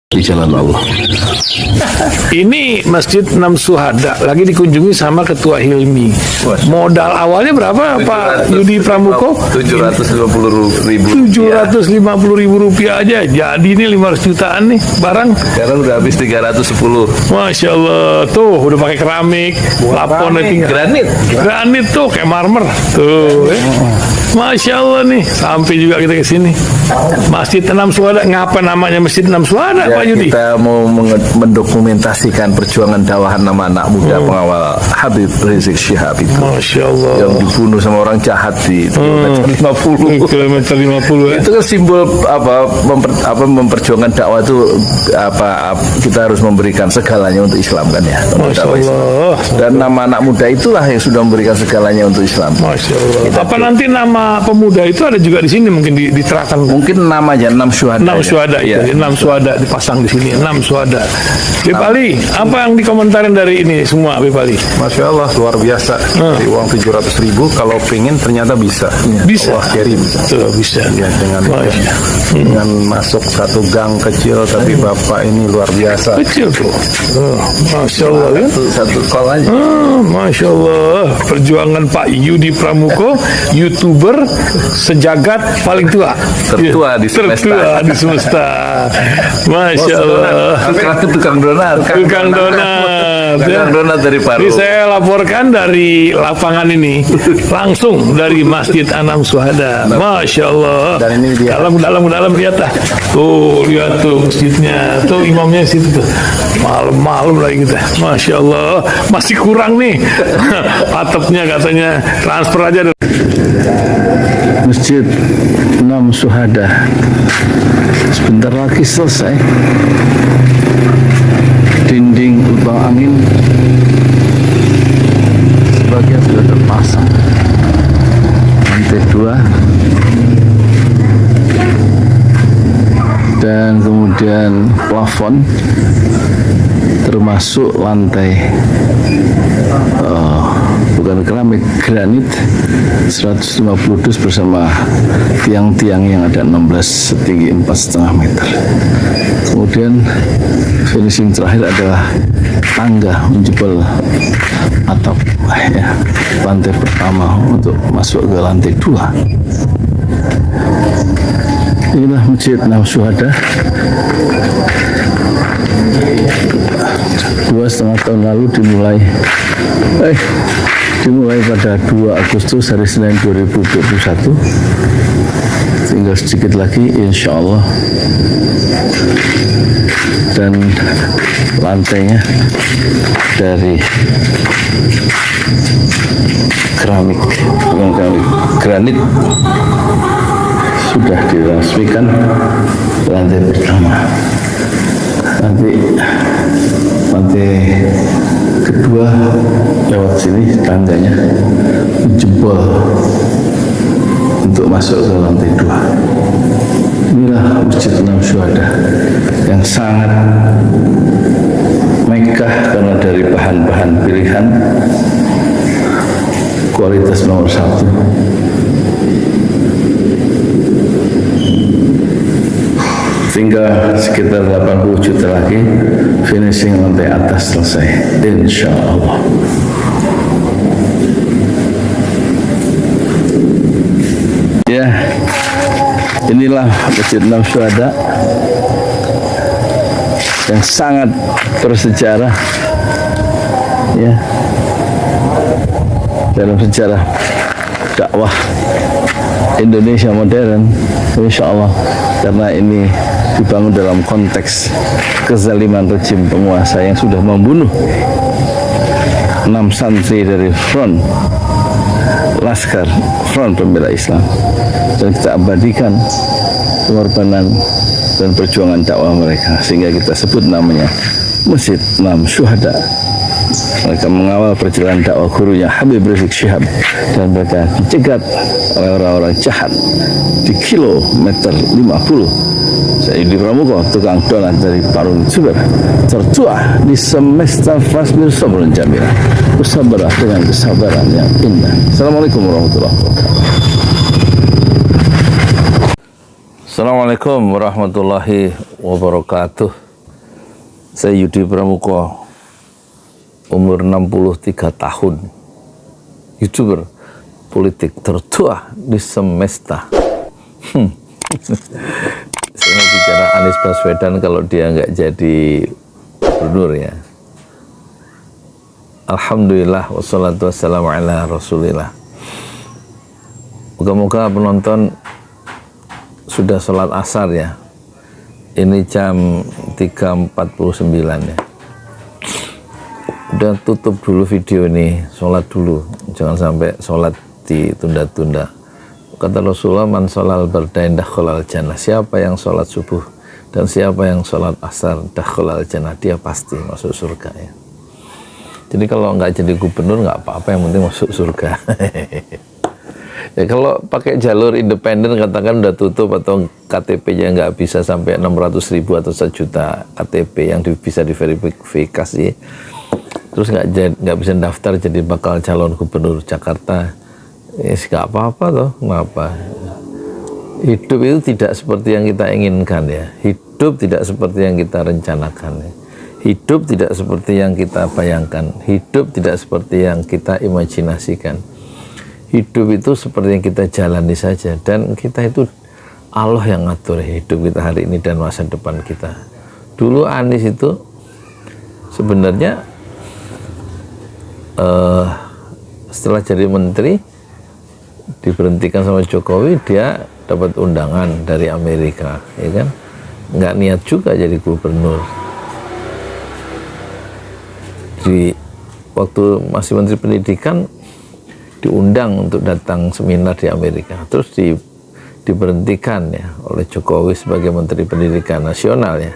di jalan Allah. Ini Masjid Enam Syuhada lagi dikunjungi sama Ketua Hilmi. Modal awalnya berapa Pak Yudi Pramuko? 750.000. 750.000 rupiah aja. Jadi ini 500 jutaan nih barang. Sekarang udah habis 310. Masya Allah, tuh udah pakai keramik, laponnya tinggal. Granit tuh kayak marmer. Tuh, Masya Allah nih, sampai juga kita ke sini. Masjid Enam Syuhada, ngapa namanya Masjid Enam Syuhada, Ya, Pak Yudi? kita mau mendokumentasikan perjuangan dakwah nama anak muda pengawal Habib Rizik Syihab itu. Masya Allah. Yang dibunuh sama orang jahat di kilometer 50. Kilometer 50 ya. Itu kan simbol memperjuangkan dakwah itu kita harus memberikan segalanya untuk Islam kan ya. Masya Allah. Dan nama anak muda itulah yang sudah memberikan segalanya untuk Islam. Masya Allah. Apa nanti nama pemuda itu ada juga di sini mungkin diterahkan? Mungkin namanya 6 syuhada. 6 syuhada ya. itu, 6 syuhada dipasang di sini, 6 syuhada. Bip Ali, apa yang dikomentarin dari ini semua, Bip Ali? Masya Allah, luar biasa. Dari uang 700.000, kalau pengen ternyata bisa. Bisa. Allah kirim. Tuh, bisa. Ya, dengan masuk satu gang kecil, tapi Bapak ini luar biasa. Kecil tuh. Masya Allah ya. Satu call aja. Masya Allah, perjuangan Pak Yudi Pramuko, YouTuber sejagat paling tua. Tertua di semesta. Tertua di semesta. Masya Allah. Tukang donat. Tukang donat. Tukang donat dari Paru. Ini saya laporkan dari lapangan ini, langsung dari Masjid Enam Syuhada. Masya Allah. Dan ini dia. Dalam lihat lah. Tuh, lihat tuh masjidnya. Tuh imamnya situ tuh. Malam-malam lagi kita. Masya Allah. Masih kurang nih. Atapnya katanya transfer aja. Masjid Enam Syuhada. Sebentar lagi selesai. Dinding lubang angin sebagian sudah terpasang. Lantai 2 dan kemudian plafon termasuk lantai bukan keramik, granit 150 dus bersama tiang-tiang yang ada 16 setinggi 4,5 meter. Kemudian finishing terakhir adalah tangga menjebol atap ya, lantai pertama untuk masuk ke lantai 2. Inilah Masjid Enam Syuhada. 2,5 tahun lalu dimulai pada 2 Agustus hari Senin 2021. Tinggal sedikit lagi insya Allah. Dan lantainya dari keramik, bukan keramik, granit sudah diresmikan lantai pertama. Nanti lantai kedua lewat sini tangganya jebol untuk masuk ke lantai 2. Inilah Masjid Enam Syuhada yang sangat megah karena dari bahan-bahan pilihan kualitas nomor 1. Tinggal sekitar 80 juta lagi finishing lantai atas selesai insya Allah. Ya, inilah Masjid Enam Syuhada yang sangat bersejarah ya dalam sejarah dakwah Indonesia modern insya Allah, karena ini dibangun dalam konteks kezaliman rejim penguasa yang sudah membunuh 6 santri dari Laskar Front Pembela Islam, dan kita abadikan pengorbanan dan perjuangan dakwah mereka sehingga kita sebut namanya Masjid Enam Syuhada. Mereka mengawal perjalanan dakwah gurunya Habib Rizik Syihab, dan mereka dicegat oleh orang-orang jahat di kilometer 50. Saya Yudi Pramuko, tukang donat dari Parung Sugar, tertua di semesta Fasmir Sabrun Jamila. Bersabarlah dengan kesabaran yang indah. Assalamualaikum warahmatullahi wabarakatuh. Assalamualaikum warahmatullahi wabarakatuh. Saya Yudi Pramuko, umur 63 tahun, YouTuber politik tertua di semesta. Saya mau bicara Anies Baswedan kalau dia nggak jadi gubernur ya. Alhamdulillah wassalatu wassalamu ala rasulillah. Moga-moga penonton sudah sholat asar ya. Ini jam 3.49 ya. Udah tutup dulu video ini, sholat dulu. Jangan sampai sholat ditunda-tunda. Kata Rasulullah, man sholal bardain dakhalal jannah. Siapa yang sholat subuh dan siapa yang sholat asar dakhalal jannah, dia pasti masuk surga ya. Jadi kalau nggak jadi gubernur nggak apa-apa, yang penting masuk surga. Ya kalau pakai jalur independen katakan udah tutup atau KTP-nya nggak bisa sampai 600.000 atau 1 juta KTP yang bisa diverifikasi, terus nggak bisa daftar jadi bakal calon gubernur Jakarta, nggak apa-apa toh, ngapa? Hidup itu tidak seperti yang kita inginkan ya, hidup tidak seperti yang kita rencanakan ya. Hidup tidak seperti yang kita bayangkan, hidup tidak seperti yang kita imajinasikan. Hidup itu seperti yang kita jalani saja, dan kita itu Allah yang ngatur hidup kita hari ini dan masa depan kita. Dulu Anies itu sebenarnya setelah jadi menteri diberhentikan sama Jokowi, dia dapat undangan dari Amerika, ya kan? Nggak niat juga jadi gubernur. Di waktu masih menteri pendidikan diundang untuk datang seminar di Amerika, terus diberhentikan ya oleh Jokowi sebagai Menteri Pendidikan Nasional ya.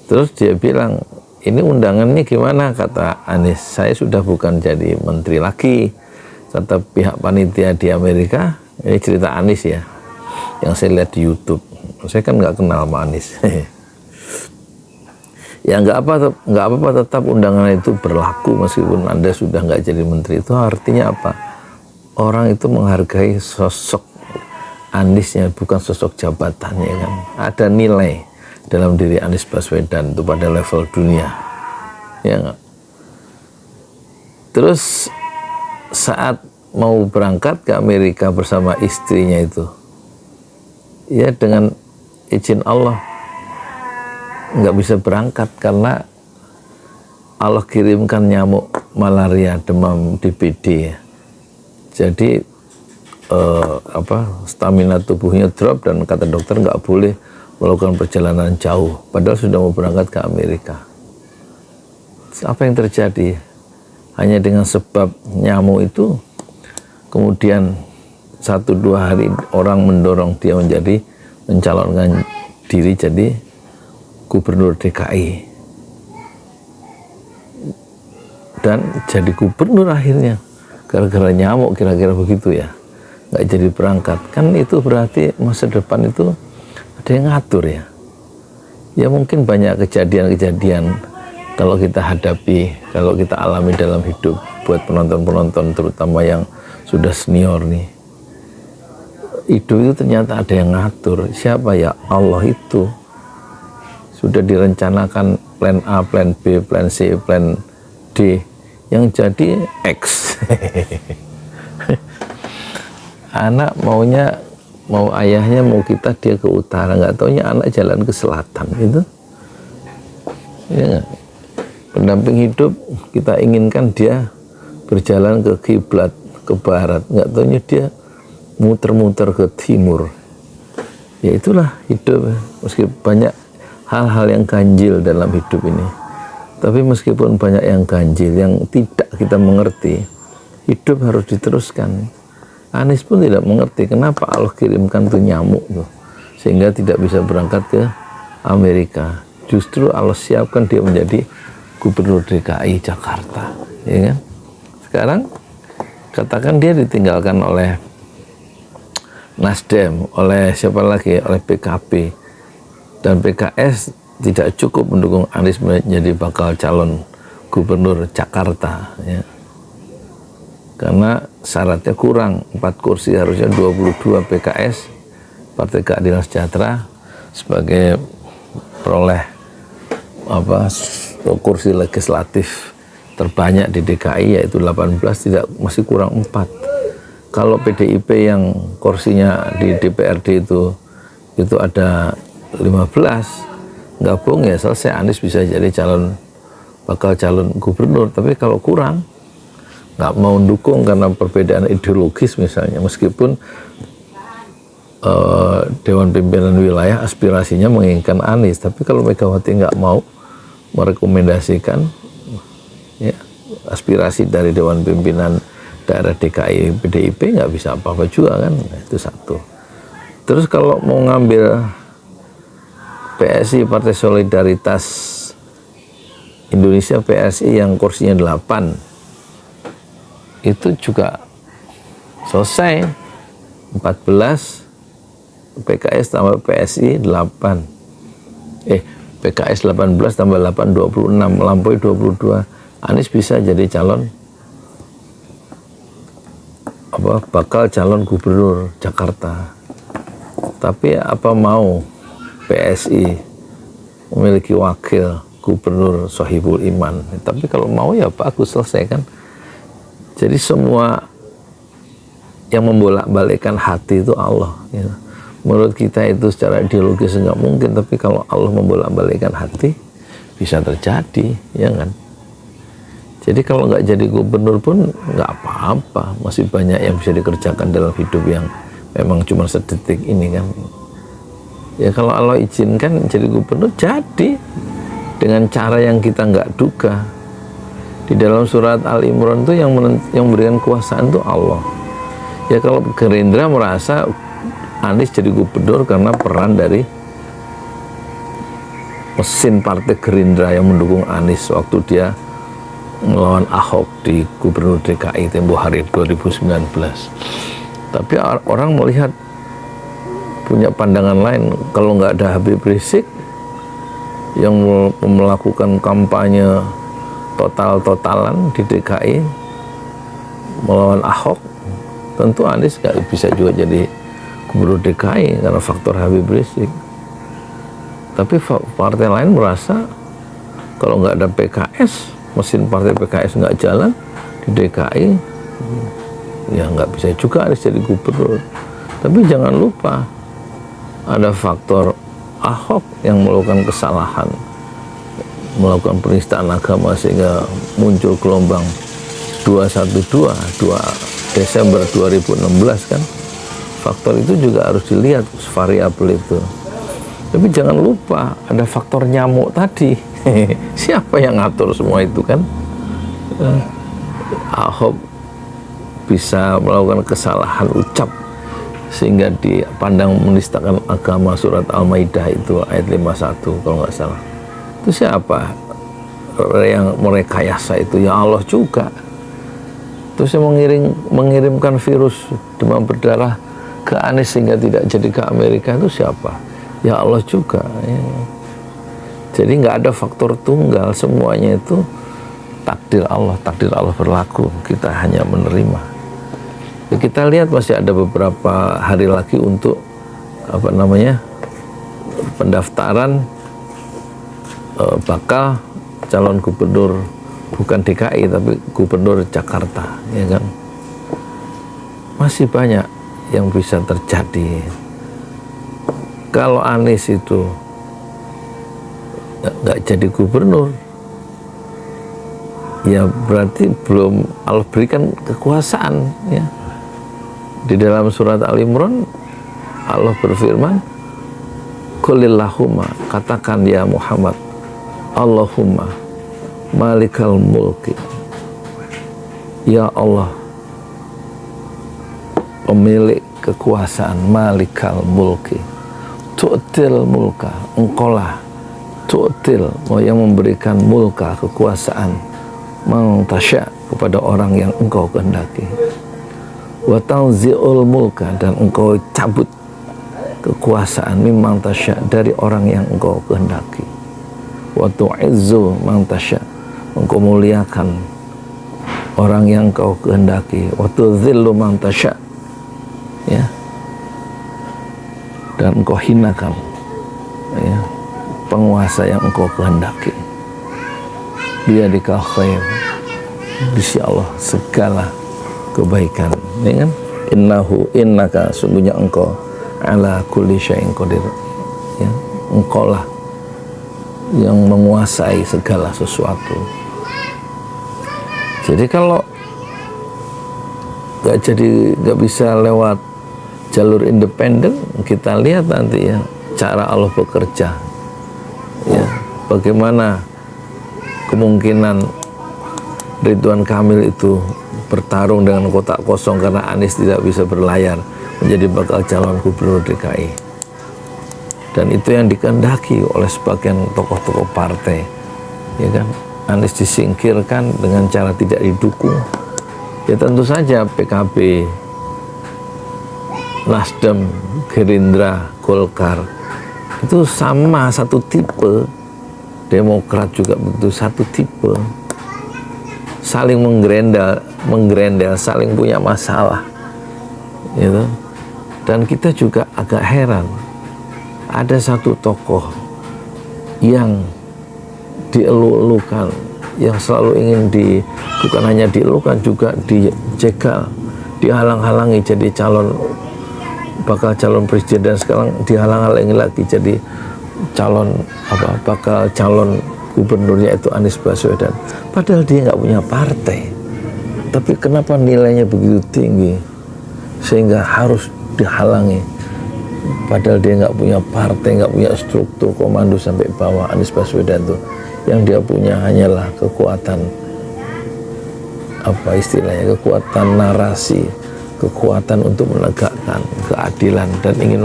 Terus dia bilang, ini undangannya gimana? Kata Anies, saya sudah bukan jadi menteri lagi. Kata pihak panitia di Amerika, ini cerita Anies ya, yang saya lihat di YouTube. Saya kan nggak kenal sama Anies. Ya nggak apa-apa, tetap undangan itu berlaku meskipun Anda sudah nggak jadi menteri. Itu artinya apa? Orang itu menghargai sosok Aniesnya, bukan sosok jabatannya kan. Ada nilai dalam diri Anies Baswedan itu pada level dunia. Ya nggak? Terus saat mau berangkat ke Amerika bersama istrinya itu, ya dengan izin Allah nggak bisa berangkat karena Allah kirimkan nyamuk malaria, demam DBD ya. Jadi stamina tubuhnya drop dan kata dokter nggak boleh melakukan perjalanan jauh, padahal sudah mau berangkat ke Amerika. Apa yang terjadi? Hanya dengan sebab nyamuk itu, kemudian 1-2 hari orang mendorong dia mencalonkan diri jadi gubernur DKI, dan jadi gubernur akhirnya gara-gara nyamuk, kira-kira begitu ya, nggak jadi berangkat. Kan itu berarti masa depan itu ada yang ngatur ya. Ya mungkin banyak kejadian-kejadian kalau kita hadapi, kalau kita alami dalam hidup, buat penonton-penonton terutama yang sudah senior nih, hidup itu ternyata ada yang ngatur. Siapa ya? Allah itu. Sudah direncanakan plan A, plan B, plan C, plan D, yang jadi X. Anak mau ayahnya mau kita, dia ke utara, nggak taunya anak jalan ke selatan gitu. Ya, pendamping hidup kita inginkan dia berjalan ke kiblat, ke barat, nggak taunya dia muter-muter ke timur. Ya itulah hidup. Meski banyak hal-hal yang ganjil dalam hidup ini, tapi meskipun banyak yang ganjil yang tidak kita mengerti, hidup harus diteruskan. Anies pun tidak mengerti kenapa Allah kirimkan tuh nyamuk tuh, sehingga tidak bisa berangkat ke Amerika. Justru Allah siapkan dia menjadi gubernur DKI Jakarta, ya kan? Sekarang katakan dia ditinggalkan oleh Nasdem, oleh siapa lagi, oleh PKB, dan PKS tidak cukup mendukung Anies menjadi bakal calon gubernur Jakarta ya. Karena syaratnya kurang 4 kursi, harusnya 22 PKS, Partai Keadilan Sejahtera, sebagai peroleh kursi legislatif terbanyak di DKI yaitu 18, tidak, masih kurang 4. Kalau PDIP yang kursinya di DPRD itu ada 15, gabung ya selesai, Anies bisa jadi bakal calon gubernur. Tapi kalau kurang, nggak mau dukung karena perbedaan ideologis misalnya, meskipun Dewan Pimpinan Wilayah aspirasinya menginginkan Anies, tapi kalau Megawati nggak mau merekomendasikan ya, aspirasi dari Dewan Pimpinan Daerah DKI PDIP, nggak bisa apa-apa juga kan. Nah, itu satu. Terus kalau mau ngambil PSI, Partai Solidaritas Indonesia, PSI yang kursinya 8, itu juga selesai. 14, PKS tambah PSI 8. PKS 18 tambah 8, 26, melampaui 22. Anies bisa jadi bakal calon gubernur Jakarta. Tapi apa mau PSI memiliki wakil gubernur Sohibul Iman? Tapi kalau mau ya bagus, selesai kan. Jadi semua yang membolak-balikkan hati itu Allah ya. Menurut kita itu secara ideologis nggak mungkin, tapi kalau Allah membolak-balikkan hati bisa terjadi, ya kan? Jadi kalau nggak jadi gubernur pun nggak apa-apa, masih banyak yang bisa dikerjakan dalam hidup yang memang cuma sedetik ini kan. Ya kalau Allah izinkan jadi gubernur, jadi dengan cara yang kita nggak duga. Di dalam surat Al-Imran itu yang memberikan kuasaan itu Allah. Ya kalau Gerindra merasa Anies jadi gubernur karena peran dari mesin partai Gerindra yang mendukung Anies waktu dia melawan Ahok di gubernur DKI tempo hari 2019. Tapi orang melihat, punya pandangan lain. Kalau nggak ada Habib Rizik yang melakukan kampanye total-totalan di DKI melawan Ahok, tentu Anies nggak bisa juga jadi gubernur DKI karena faktor Habib Rizik. Tapi partai lain merasa kalau nggak ada PKS, mesin partai PKS nggak jalan di DKI, ya nggak bisa juga Anies jadi gubernur. Tapi jangan lupa ada faktor Ahok yang melakukan kesalahan, melakukan penistaan agama sehingga muncul gelombang 212 2 Desember 2016 kan. Faktor itu juga harus dilihat, variabel itu. Tapi jangan lupa ada faktor nyamuk tadi. Siapa yang ngatur semua itu kan? Ahok bisa melakukan kesalahan ucap sehingga dipandang menistakan agama, surat Al-Maidah itu ayat 51 kalau nggak salah. Itu siapa yang merekayasa itu? Ya Allah juga. Terus yang mengirimkan virus demam berdarah ke Anies sehingga tidak jadi ke Amerika itu siapa? Ya Allah juga ya. Jadi nggak ada faktor tunggal, semuanya itu takdir Allah berlaku, kita hanya menerima. Ya, kita lihat masih ada beberapa hari lagi untuk pendaftaran bakal calon gubernur, bukan DKI tapi gubernur Jakarta, ya kan? Masih banyak yang bisa terjadi. Kalau Anies itu nggak jadi gubernur, ya berarti belum Allah berikan kekuasaan ya. Di dalam surat Al-Imran Allah berfirman, Qulillahumma, katakan ya Muhammad, Allahumma malikal mulki, ya Allah pemilik kekuasaan, malikal mulki, tu'til mulka, engkaulah tu'til, yang memberikan mulka, kekuasaan, man tasya, kepada orang yang engkau kehendaki, wa tanzi'ul mulka, dan engkau cabut kekuasaan, mimman tasya, dari orang yang engkau kehendaki, wa tu'izzu man tasya, engkau muliakan orang yang engkau kehendaki, wa tudzillu man tasya, ya, dan engkau hinakan ya penguasa yang engkau kehendaki. Biyadikal khair, di sisi Allah segala kebaikan, ya kan? Innaka sungguhnya engkau ala kulli syai'in qadir, ya, engkau lah yang menguasai segala sesuatu. Jadi kalau nggak bisa lewat jalur independen, kita lihat nanti ya cara Allah bekerja, ya, bagaimana kemungkinan Ridwan Kamil itu bertarung dengan kotak kosong karena Anies tidak bisa berlayar menjadi bakal calon gubernur DKI. Dan itu yang dikehendaki oleh sebagian tokoh-tokoh partai, ya kan? Anies disingkirkan dengan cara tidak didukung. Ya tentu saja PKB, Nasdem, Gerindra, Golkar itu sama satu tipe. Demokrat juga begitu, satu tipe, saling menggerendel, saling punya masalah, gitu. Dan kita juga agak heran, ada satu tokoh yang dielu-elukan, yang selalu ingin bukan hanya dielukan, juga dijegal, dihalang-halangi jadi bakal calon presiden, dan sekarang dihalang-halangi lagi jadi bakal calon gubernurnya itu Anies Baswedan. Padahal dia nggak punya partai, tapi kenapa nilainya begitu tinggi sehingga harus dihalangi? Padahal dia nggak punya partai, nggak punya struktur komando sampai bawah. Anies Baswedan tuh yang dia punya hanyalah kekuatan, apa istilahnya, kekuatan narasi, kekuatan untuk menegakkan keadilan dan ingin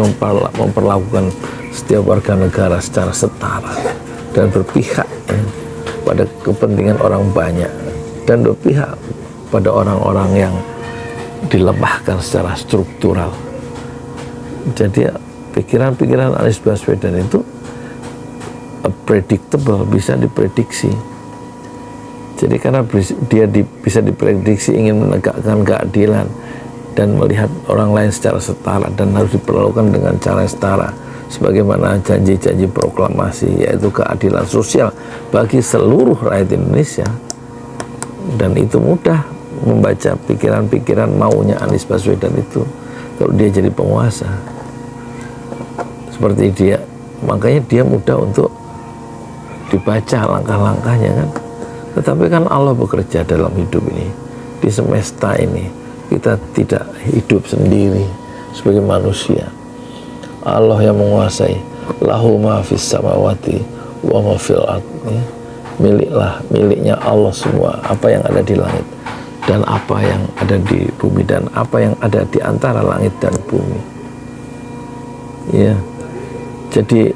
memperlakukan setiap warga negara secara setara dan berpihak, ya, pada kepentingan orang banyak dan berpihak pada orang-orang yang dilemahkan secara struktural. Jadi pikiran-pikiran Anies Baswedan itu predictable, bisa diprediksi. Jadi karena dia bisa diprediksi ingin menegakkan keadilan dan melihat orang lain secara setara dan harus diperlakukan dengan cara yang setara, sebagaimana janji-janji proklamasi, yaitu keadilan sosial bagi seluruh rakyat Indonesia. Dan itu mudah membaca pikiran-pikiran maunya Anies Baswedan itu kalau dia jadi penguasa. Seperti dia, makanya dia mudah untuk dibaca langkah-langkahnya, kan. Tetapi kan Allah bekerja dalam hidup ini, di semesta ini. Kita tidak hidup sendiri sebagai manusia. Allah yang menguasai, lahu ma fis samawati wa ma fil ardi. Miliknya Allah semua, apa yang ada di langit dan apa yang ada di bumi dan apa yang ada di antara langit dan bumi. Ya. Jadi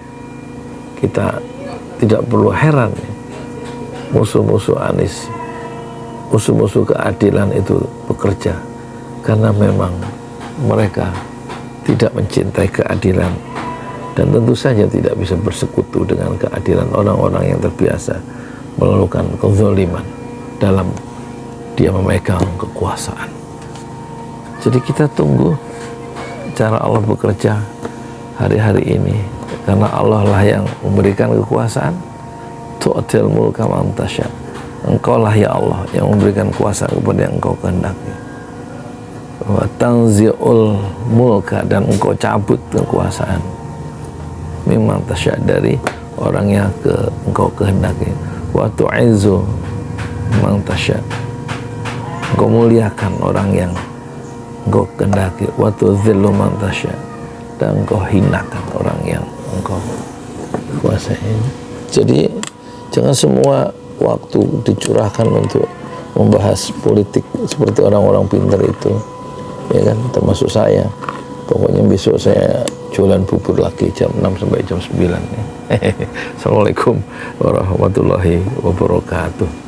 kita tidak perlu heran, musuh-musuh Anies, musuh-musuh keadilan itu bekerja karena memang mereka tidak mencintai keadilan dan tentu saja tidak bisa bersekutu dengan keadilan orang-orang yang terbiasa melakukan kezaliman dalam dia memegang kekuasaan. Jadi kita tunggu cara Allah bekerja hari-hari ini, karena Allah lah yang memberikan kekuasaan. Tu'til mulka man tasya. Engkau lah ya Allah yang memberikan kuasa kepada yang engkau kehendaki. Wa tanzi'ul mulka, dan engkau cabut kekuasaan mimman tasya, dari orang yang engkau kehendaki. Wa tu'izzu man tasya, engkau muliakan orang yang engkau kehendaki. Wa tudzillu man tasya, dan engkau hinakan orang yang engkau kuasai. Jadi jangan semua waktu dicurahkan untuk membahas politik seperti orang-orang pintar itu, ya kan, termasuk saya. Pokoknya besok saya jualan bubur lagi jam 6 sampai jam 9 ya. Assalamualaikum warahmatullahi wabarakatuh.